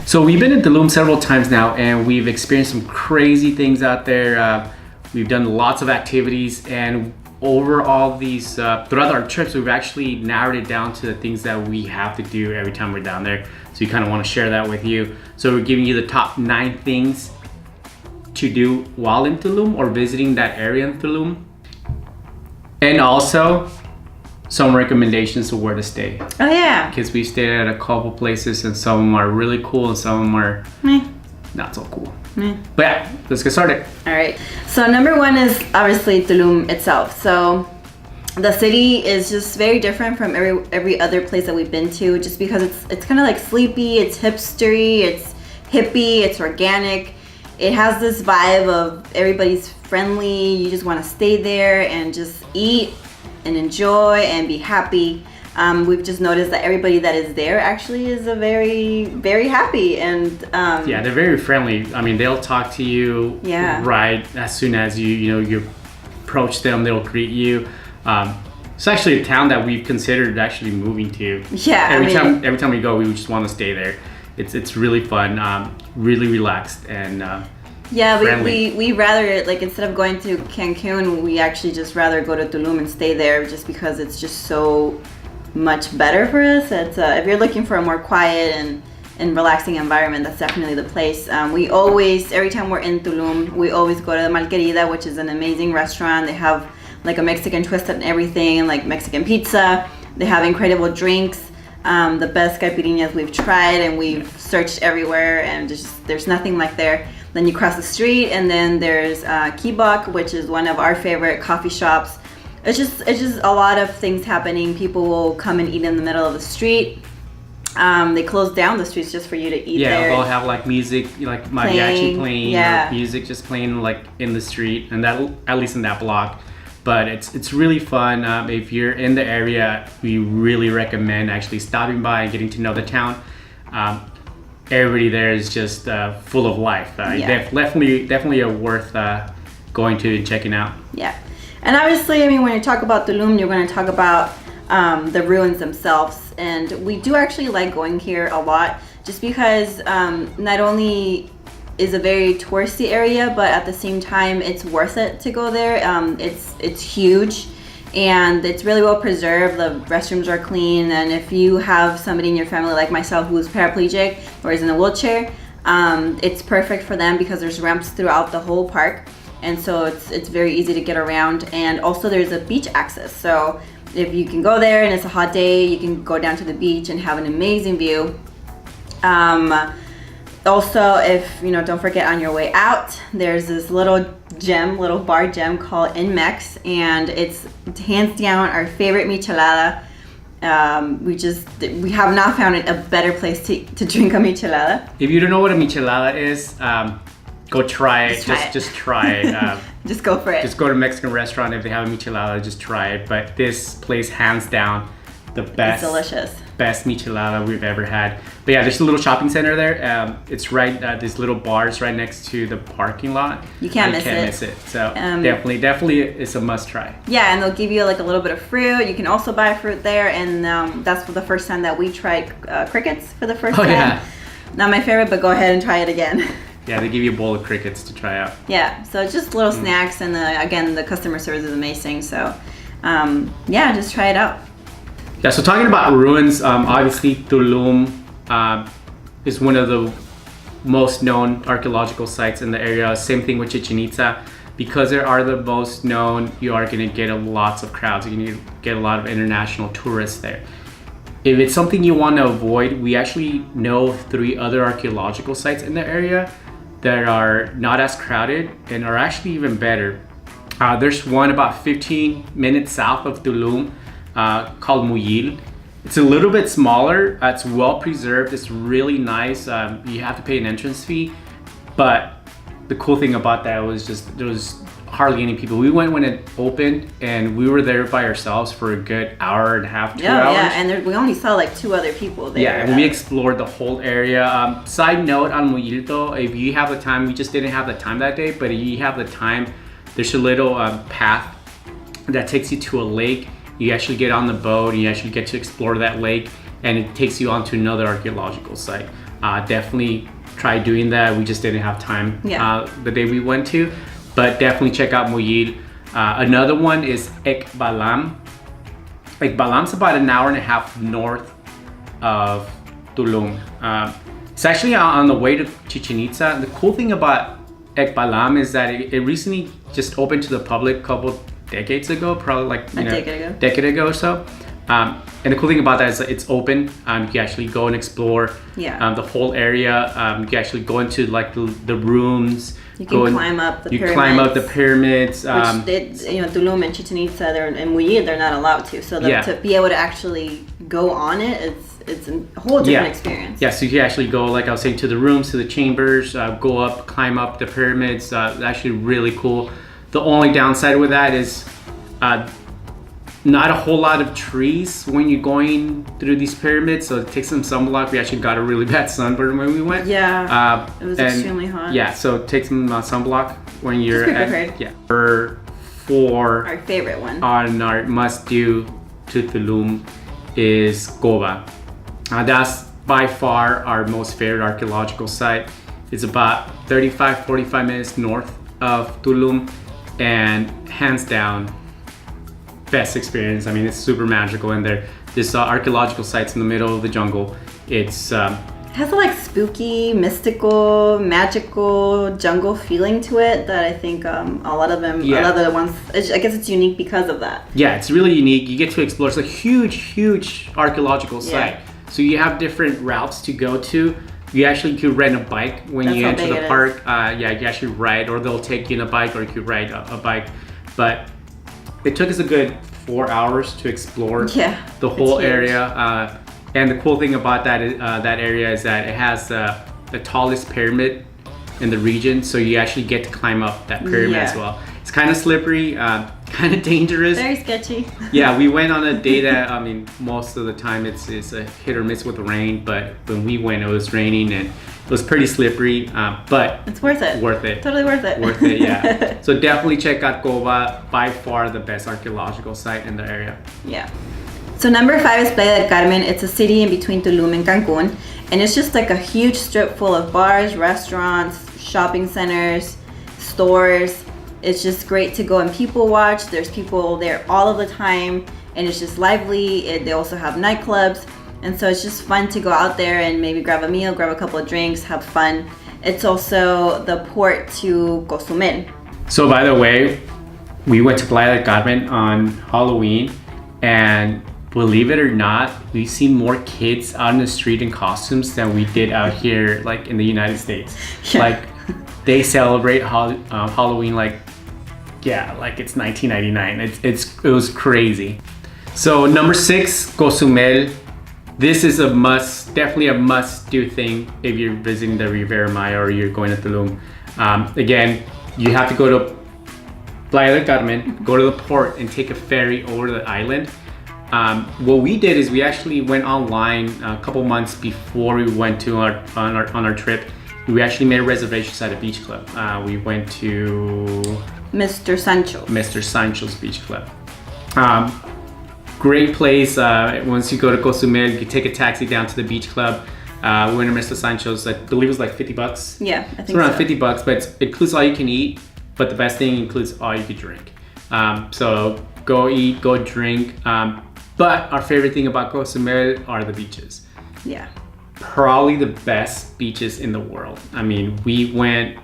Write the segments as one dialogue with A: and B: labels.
A: So we've been in Tulum several times now, and we've experienced some crazy things out there. We've done lots of activities, and over all these, throughout our trips, we've actually narrowed it down to the things that we have to do every time we're down there. So we kind of want to share that with you. So we're giving you the top 9 things to do while in Tulum or visiting that area in Tulum. And also some recommendations of where to stay.
B: Oh yeah.
A: Because we stayed at a couple places, and some of them are really cool and some of them are not so cool. But yeah, let's get started.
B: All right. So number 1 is obviously Tulum itself. So the city is just very different from every other place that we've been to, just because it's kind of like sleepy, it's hipstery, it's hippie, it's organic. It has this vibe of everybody's friendly. You just want to stay there and just eat and enjoy and be happy. We've just noticed that everybody that is there actually is a very, very happy and
A: yeah, they're very friendly. I mean, they'll talk to you right as soon as you approach them. They'll greet you. It's actually a town that we've considered actually moving to.
B: Yeah,
A: every time we go, we just want to stay there. It's really fun, really relaxed, and
B: yeah,
A: friendly.
B: we rather, like, instead of going to Cancun, we actually just rather go to Tulum and stay there, just because it's just so much better for us. It's if you're looking for a more quiet and relaxing environment, that's definitely the place. We always, every time we're in Tulum, we always go to the Malquerida, which is an amazing restaurant. They have like a Mexican twist on everything, like Mexican pizza. They have incredible drinks, the best caipirinhas we've tried, and we've searched everywhere, and there's nothing like there. Then you cross the street, and then there's Kibok, which is one of our favorite coffee shops. It's just a lot of things happening. People will come and eat in the middle of the street. They close down the streets just for you to eat there.
A: Yeah, they'll have like music, like mariachi playing, or music just playing like in the street, and that, at least in that block. But it's really fun. If you're in the area, we really recommend actually stopping by and getting to know the town. Everybody there is just full of life. Definitely a worth going to and checking out.
B: Yeah, and obviously, I mean, when you talk about Tulum, you're going to talk about the ruins themselves, and we do actually like going here a lot, just because not only is a very touristy area, but at the same time, it's worth it to go there. It's huge, and it's really well preserved. The restrooms are clean, and if you have somebody in your family like myself who's paraplegic or is in a wheelchair, it's perfect for them because there's ramps throughout the whole park, and so it's very easy to get around. And also there's a beach access, so if you can go there and it's a hot day, you can go down to the beach and have an amazing view. Also, if don't forget, on your way out, there's this little bar gem called Inmex, and it's hands down our favorite michelada. We have not found a better place to drink a michelada.
A: If you don't know what a michelada is, go try it. Just try it.
B: Just go for it.
A: Just go to a Mexican restaurant. If they have a michelada, just try it. But this place, hands down, the best.
B: It's delicious.
A: Best michelada we've ever had. But yeah, there's a little shopping center there. It's right, this little bar is right next to the parking lot.
B: You can't miss
A: it. So definitely it's a must try.
B: Yeah, and they'll give you like a little bit of fruit. You can also buy fruit there, and that's for the first time that we tried crickets for the first time.
A: Yeah.
B: Not my favorite, but go ahead and try it again.
A: Yeah, they give you a bowl of crickets to try out.
B: Yeah, so it's just little snacks, and again, the customer service is amazing. So yeah, just try it out.
A: Yeah, so talking about ruins, obviously Tulum is one of the most known archaeological sites in the area. Same thing with Chichen Itza. Because they are the most known, you are going to get lots of crowds. You're going to get a lot of international tourists there. If it's something you want to avoid, we actually know 3 other archaeological sites in the area that are not as crowded and are actually even better. There's one about 15 minutes south of Tulum, called Muyil. It's a little bit smaller. It's well preserved. It's really nice. You have to pay an entrance fee, but the cool thing about that was just there was hardly any people. We went when it opened, and we were there by ourselves for a good hour and a half, 2 hours.
B: Yeah, and we only saw like 2 other people there.
A: Yeah, and we explored the whole area. Side note on Muyil though, if you have the time, we just didn't have the time that day, but if you have the time, there's a little path that takes you to a lake. You actually get on the boat and you actually get to explore that lake, and it takes you onto another archaeological site. Definitely try doing that. We just didn't have time the day we went to, but definitely check out Muyil. Another one is Ekbalam. Ekbalam's about an hour and a half north of Tulum. It's actually on the way to Chichen Itza. The cool thing about Ekbalam is that it recently just opened to the public a couple decades ago, probably like decade ago or so. And the cool thing about that is that it's open. You can actually go and explore the whole area. You can actually go into like the rooms.
B: You can climb up the pyramids.
A: You climb up the pyramids.
B: Which Tulum and Chichen Itza and Muyil, they're not allowed to. So to be able to actually go on it, it's a whole different experience. Yeah, so you can actually go, like I was saying, to the rooms, to the chambers, go up, climb up the pyramids. Actually really cool. The only downside with that is not a whole lot of trees when you're going through these pyramids, so it takes some sunblock. We actually got a really bad sunburn when we went. Yeah, it was extremely hot.
A: Yeah, so take some sunblock when you're
B: prepared.
A: Yeah. For
B: our favorite one
A: on our must-do to Tulum is Goba. That's by far our most favorite archaeological site. It's about 35-45 minutes north of Tulum, and hands down, best experience. I mean, it's super magical in there. This archaeological site's in the middle of the jungle. It's
B: it has a like spooky, mystical, magical jungle feeling to it that I think a lot of the ones, I guess it's unique because of that.
A: Yeah, it's really unique. You get to explore. It's a huge archaeological site. So you have different routes to go to. You actually could rent a bike when you enter the park. You actually ride, or they'll take you in a bike, or you could ride a bike. But it took us a good 4 hours to explore the whole area. And the cool thing about that area is that it has the tallest pyramid in the region. So you actually get to climb up that pyramid as well. It's kind of slippery, kind of dangerous.
B: Very sketchy.
A: Yeah, we went on a day that, I mean, most of the time it's a hit or miss with the rain, but when we went, it was raining and it was pretty slippery, but
B: it's worth it. Totally worth it.
A: Worth it, yeah. So definitely check out Goba, by far the best archaeological site in the area.
B: Yeah. So number 5 is Playa del Carmen. It's a city in between Tulum and Cancun, and it's just like a huge strip full of bars, restaurants, shopping centers, stores. It's just great to go and people watch. There's people there all of the time, and it's just lively. They also have nightclubs, and so it's just fun to go out there and maybe grab a meal, grab a couple of drinks, have fun. It's also the port to Cozumel.
A: So by the way, we went to Playa del Carmen on Halloween, and believe it or not, we've seen more kids out in the street in costumes than we did out here, like in the United States. Like they celebrate Halloween like it's 1999. It was crazy. So number 6, Cozumel. This is definitely a must-do thing if you're visiting the Riviera Maya or you're going to Tulum. Again, you have to go to Playa del Carmen, go to the port, and take a ferry over the island. What we did is we actually went online a couple months before we went on our trip. We actually made a reservation at a beach club. We went to
B: Mr.
A: Sancho's Beach Club. Great place. Once you go to Cozumel, you can take a taxi down to the beach club. We went to Mr. Sancho's. I believe it was like $50.
B: Yeah, I think
A: it's around $50, but it includes all you can eat. But the best thing includes all you can drink. So go eat, go drink. But our favorite thing about Cozumel are the beaches.
B: Yeah.
A: Probably the best beaches in the world. I mean, we went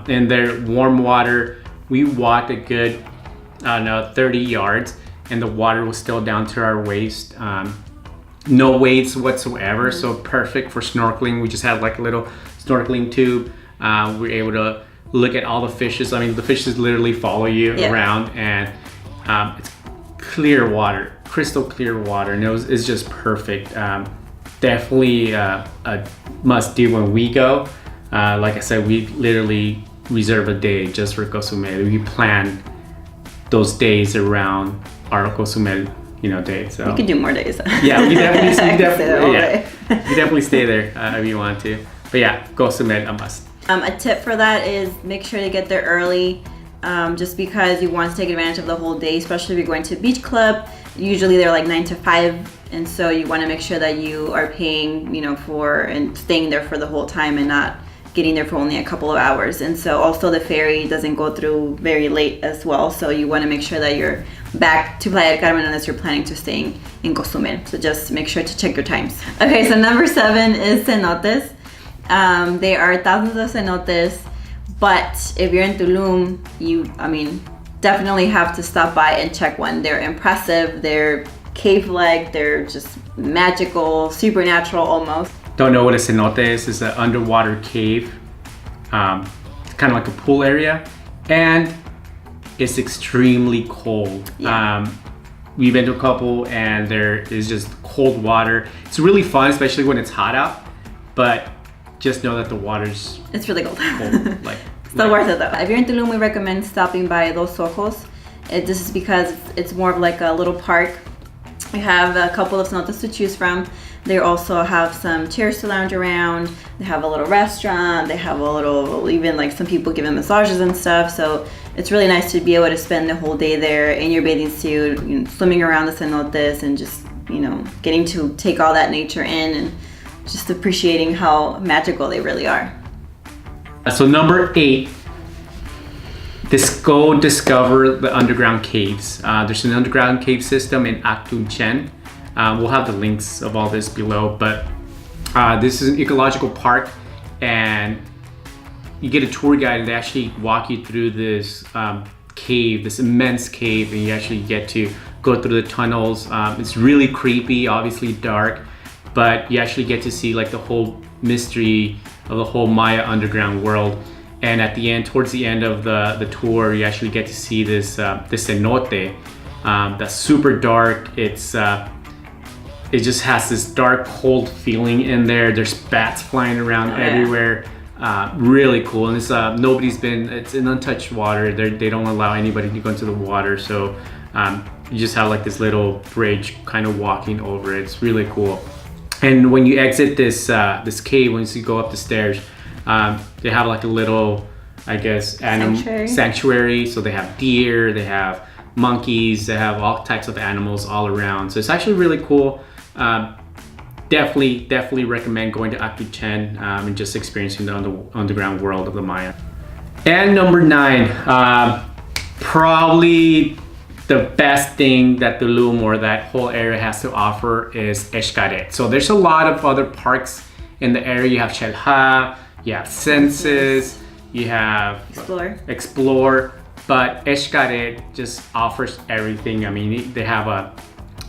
A: in there, warm water. We walked a good, 30 yards, and the water was still down to our waist. No waves whatsoever, so perfect for snorkeling. We just had like a little snorkeling tube. We were able to look at all the fishes. I mean, the fishes literally follow you around, and it's clear water, crystal clear water, and it's just perfect. Definitely a must-do when we go. Like I said, we literally reserve a day just for Cozumel. We plan those days around our Cozumel, day. So
B: we could do more days.
A: Yeah, we definitely stay there if you want to. But yeah, Cozumel a must.
B: A tip for that is make sure to get there early, just because you want to take advantage of the whole day, especially if you're going to a beach club. Usually they're like 9 to 5 and so you want to make sure that you are paying, for and staying there for the whole time and not getting there for only a couple of hours. And so also the ferry doesn't go through very late as well, so you want to make sure that you're back to Playa del Carmen unless you're planning to stay in Cozumel. So just make sure to check your times. Okay, so number 7 is cenotes. There are thousands of cenotes, but if you're in Tulum, definitely have to stop by and check one. They're impressive, they're cave-like, they're just magical, supernatural almost.
A: Don't know what a cenote is. It's an underwater cave. It's kind of like a pool area, and it's extremely cold.
B: Yeah.
A: We've been to a couple, and there is just cold water. It's really fun, especially when it's hot out, but just know that the water's
B: It's really cold.
A: Still
B: worth it though. If you're in Tulum, we recommend stopping by Dos Ojos. This is because it's more of like a little park. We have a couple of cenotes to choose from. They also have some chairs to lounge around. They have a little restaurant. They have even like some people giving massages and stuff. So it's really nice to be able to spend the whole day there in your bathing suit, swimming around the cenotes and just, getting to take all that nature in and just appreciating how magical they really are.
A: So number 8, go discover the underground caves. There's an underground cave system in Chen. We'll have the links of all this below, but this is an ecological park, and you get a tour guide and they actually walk you through this cave, this immense cave, and you actually get to go through the tunnels. It's really creepy, obviously dark, but you actually get to see like the whole mystery of the whole Maya underground world. And at the end, towards the end of the tour, you actually get to see this cenote that's super dark. It just has this dark, cold feeling in there. There's bats flying around everywhere. Really cool. And it's it's in untouched water. They don't allow anybody to go into the water. So you just have like this little bridge kind of walking over it. It's really cool. And when you exit this cave, once you go up the stairs, they have like a little, I guess, sanctuary. So they have deer, they have monkeys, they have all types of animals all around. So it's actually really cool. Definitely recommend going to Chen and just experiencing the underground world of the Maya. And number 9, probably the best thing that Tulum or that whole area has to offer is Xcaret. So there's a lot of other parks in the area. You have Xel-Há, you have Senses, you have Explore, but Xcaret just offers everything. I mean, they have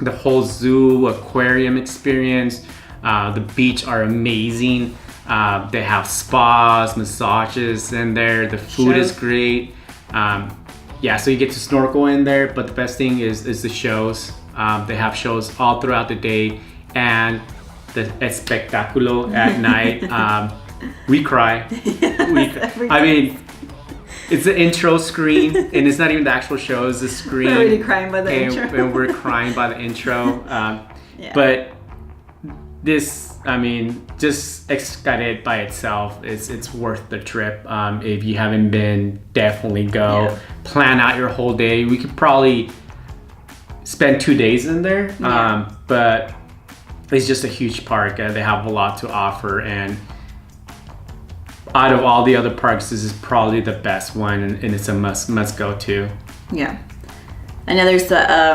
A: the whole zoo, aquarium experience. The beach are amazing. They have spas, massages in there. The food is great. So you get to snorkel in there, but the best thing is the shows. They have shows all throughout the day, and the espectáculo at night. We cry. I mean, it's the intro screen, and it's not even the actual show, it's the screen.
B: We're already crying by the intro.
A: And we're crying by the intro. But this, just Xcaret by itself, it's worth the trip. If you haven't been, definitely go. Yeah. Plan out your whole day. We could probably spend 2 days in there, but it's just a huge park. They have a lot to offer, and out of all the other parks, this is probably the best one, and it's a must go to.
B: Yeah. Another,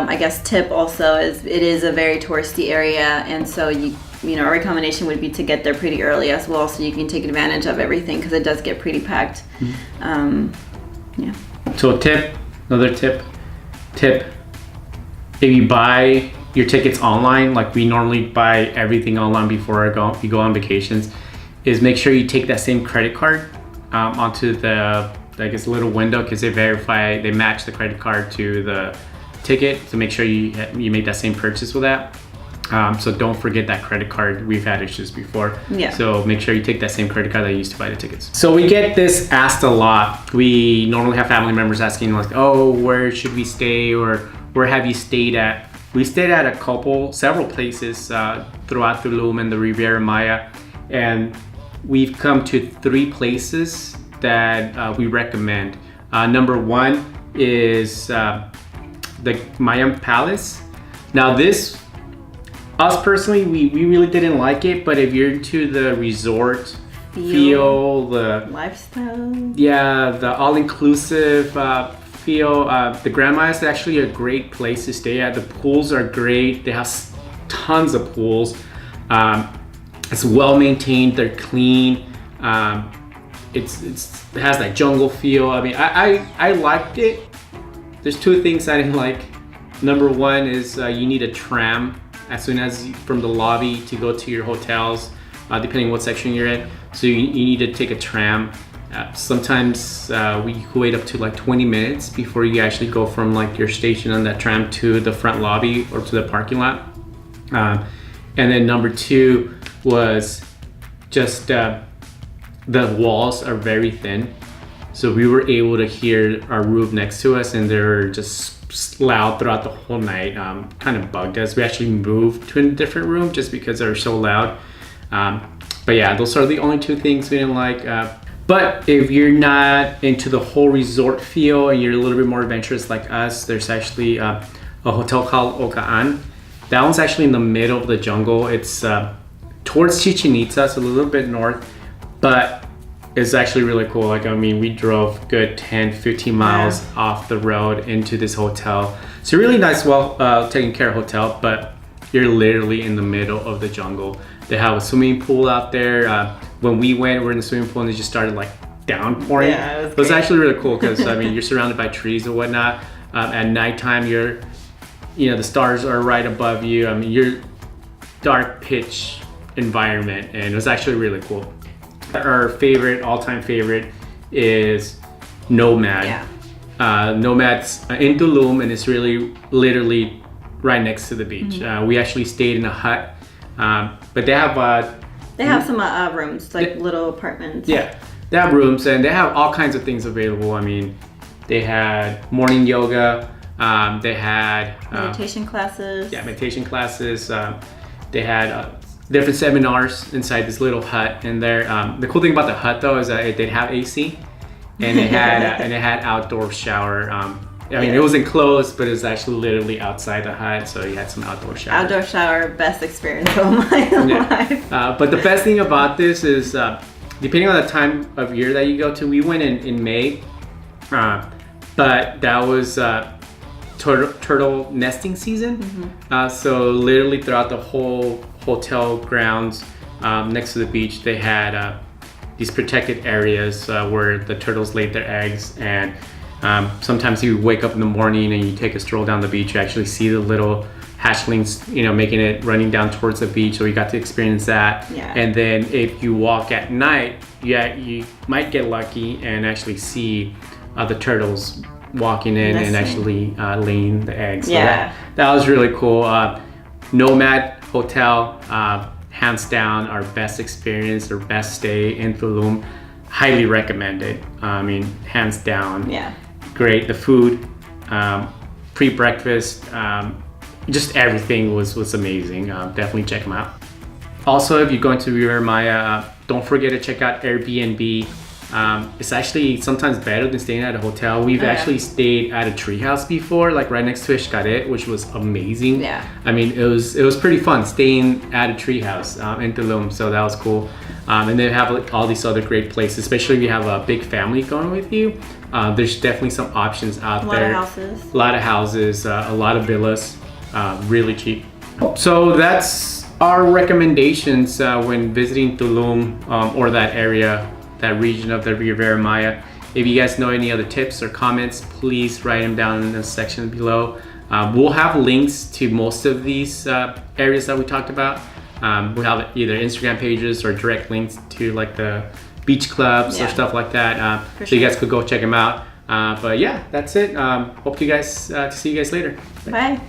B: I guess, tip also is it is a very touristy area, and so our recommendation would be to get there pretty early as well, so you can take advantage of everything because it does get pretty packed.
A: Mm-hmm. So another tip, if you buy your tickets online, like we normally buy everything online before we go on vacations, is make sure you take that same credit card onto the, I guess, little window, because they match the credit card to the ticket. So make sure you make that same purchase with that. So don't forget that credit card. We've had issues before. Yeah. So make sure you take that same credit card that you used to buy the tickets. So we get this asked a lot. We normally have family members asking like, oh, where should we stay, or where have you stayed at? We stayed at several places throughout Tulum and the Riviera Maya, and we've come to 3 places that we recommend. Number 1 is the Mayan Palace. Now this Us personally, we really didn't like it, but if you're into the resort feel, the
B: lifestyle,
A: the all-inclusive feel, the Riviera Maya is actually a great place to stay at. The pools are great. They have tons of pools. It's well maintained. They're clean. It has that jungle feel. I mean, I liked it. There's two things I didn't like. Number one is you need a tram as soon as from the lobby to go to your hotels, depending on what section you're in. So you need to take a tram. Sometimes we wait up to like 20 minutes before you actually go from like your station on that tram to the front lobby or to the parking lot. And then number two was just the walls are very thin. So we were able to hear our roof next to us and they were just loud throughout the whole night. Kind of bugged us. We actually moved to a different room just because they were so loud. But yeah, those are the only two things we didn't like. But if you're not into the whole resort feel and you're a little bit more adventurous like us, there's actually a hotel called Okaan. That one's actually in the middle of the jungle. It's towards Chichen Itza, so a little bit north, but it's actually really cool. Like, I mean, we drove good 10, 15 miles off the road into this hotel. It's a really nice, well taken care of hotel, but you're literally in the middle of the jungle. They have a swimming pool out there. When we went, we're in the swimming pool and it just started like downpouring.
B: Yeah,
A: it was actually really cool because I mean, you're surrounded by trees and whatnot. At nighttime, the stars are right above you. I mean, you're dark pitch environment, and it was actually really cool. Our all-time favorite is Nomad.
B: Yeah.
A: Nomad's in Tulum, and it's really literally right next to the beach. We actually stayed in a hut, but they have
B: some rooms, like little apartments.
A: Yeah, they have rooms and they have all kinds of things available. I mean, they had morning yoga. They had
B: meditation classes.
A: Yeah, meditation classes. They had different seminars inside this little hut. And there, the cool thing about the hut though is that they have AC, and they had outdoor shower. I mean, it was enclosed, but it was actually literally outside the hut, so you had some outdoor shower.
B: Outdoor shower, best experience of my life.
A: But the best thing about this is, depending on the time of year that you go to, we went in May, but that was turtle nesting season. So literally throughout the whole hotel grounds next to the beach, they had these protected areas where the turtles laid their eggs, and sometimes you wake up in the morning and you take a stroll down the beach, you actually see the little hatchlings, making it running down towards the beach. So we got to experience that.
B: Yeah.
A: And then if you walk at night, you might get lucky and actually see the turtles walking in and actually laying the eggs. So
B: yeah.
A: That was really cool. Nomad Hotel, hands down our best experience, our best stay in Tulum. Highly recommended. I mean, hands down.
B: Yeah.
A: Great. The food, pre-breakfast, just everything was amazing. Definitely check them out. Also, if you're going to Riviera Maya, don't forget to check out Airbnb. It's actually sometimes better than staying at a hotel. We've actually stayed at a treehouse before, like right next to Xcaret, which was amazing.
B: Yeah.
A: I mean, it was pretty fun staying at a treehouse in Tulum, so that was cool. And they have like all these other great places, especially if you have a big family going with you. There's definitely some options out there.
B: A
A: lot of houses, a lot of villas, really cheap. So that's our recommendations when visiting Tulum or that area, that region of the Riviera Maya. If you guys know any other tips or comments, please write them down in the section below. We'll have links to most of these areas that we talked about. We'll have either Instagram pages or direct links to like the beach clubs or stuff like that. So you guys could go check them out. But yeah, that's it. Hope to see you guys later.
B: Bye.